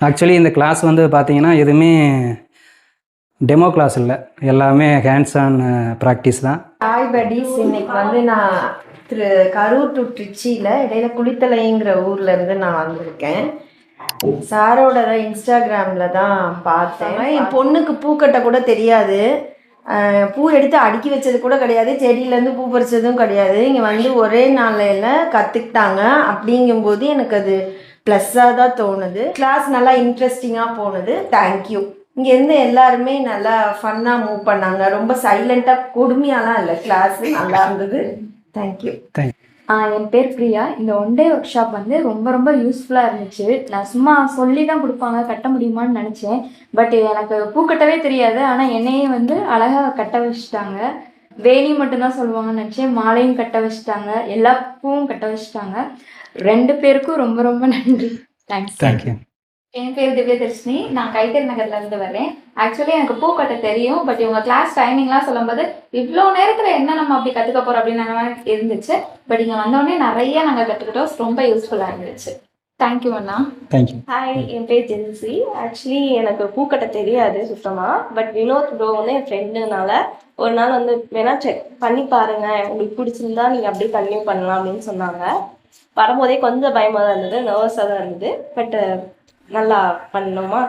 Actually இந்த class வந்து பார்த்தீங்கன்னா எதுவுமே டெமோ கிளாஸ் இல்லை, எல்லாமே ஹேண்ட்ஸ் ஆன் ப்ராக்டிஸ் தான். ஹாய் பட்டீஸ், இன்னைக்கு வந்து நான் கரூர் டு திருச்சியில் இடையில குளித்தலைங்கிற ஊர்லேருந்து நான் வந்திருக்கேன். சாரோட இன்ஸ்டாகிராமில் தான் பார்த்தேன். என் பொண்ணுக்கு பூக்கட்டை கூட தெரியாது, பூ எடுத்து அடுக்கி வச்சது கூட கிடையாது, செடியிலேருந்து பூ பறிச்சதும் கிடையாது. இங்கே வந்து ஒரே நாளையில் கற்றுக்கிட்டாங்க. அப்படிங்கும்போது எனக்கு அது ப்ளஸ்ஸாக தான் தோணுது. கிளாஸ் நல்லா இன்ட்ரெஸ்டிங்காக போனது. தேங்க்யூ. இங்கேருந்து எல்லாருமே நல்லா ஃபன்னாக மூவ் பண்ணாங்க. ரொம்ப சைலண்ட்டாக கொடுமையாலாம் இல்லை, கிளாஸ் நல்லா இருந்தது. தேங்க்யூ. என் பேர் பிரியா. இந்த ஒன் டே ஒர்க் ஷாப் வந்து ரொம்ப ரொம்ப யூஸ்ஃபுல்லாக இருந்துச்சு. நான் சும்மா சொல்லி தான் கொடுப்பாங்க, கட்ட முடியுமான்னு நினச்சேன். பட் எனக்கு பூ கட்டவே தெரியாது, ஆனால் என்னையே வந்து அழகாக கட்ட வச்சுட்டாங்க. வேணி மட்டும்தான் சொல்லுவாங்கன்னு நினச்சேன், மாலையும் கட்ட வச்சுட்டாங்க, எல்லா பூவும் கட்ட வச்சுட்டாங்க. 2 பேருக்கும் ரொம்ப ரொம்ப நன்றி. தேங்க்யூ. என் பேர் திவ்யதர்ஷினி. நான் கைத்தறி நகர்லேருந்து வரேன். ஆக்சுவலி எனக்கு பூ கட்ட தெரியும், பட் இவங்க கிளாஸ் டைமிங்லாம் சொல்லும்போது இவ்வளோ நேரத்தில் என்ன நம்ம அப்படி கற்றுக்க போகிறோம் அப்படின்னு இருந்துச்சு. பட் இங்கே வந்தோடனே நிறைய நாங்கள் கற்றுக்கிட்டோம். ரொம்ப யூஸ்ஃபுல்லாக இருந்துச்சு. தேங்க்யூ அண்ணா. தேங்க்யூ. ஹாய், என் பேர் ஜென்சி. ஆக்சுவலி எனக்கு பூக்கட்ட தெரியாது சுத்தமாக. பட் வினோத் ப்ரோ வந்து என் ஃப்ரெண்டுனால ஒரு நாள் வந்து வேணா செக் பண்ணி பாருங்க, உங்களுக்கு பிடிச்சிருந்தா நீங்கள் அப்படியே கன்டினியூ பண்ணலாம் அப்படின்னு சொன்னாங்க. வரும்போதே கொஞ்சம் பயமாக தான் இருந்தது, நர்வஸாக தான் இருந்தது. பட் நல்லா பண்ணோமா.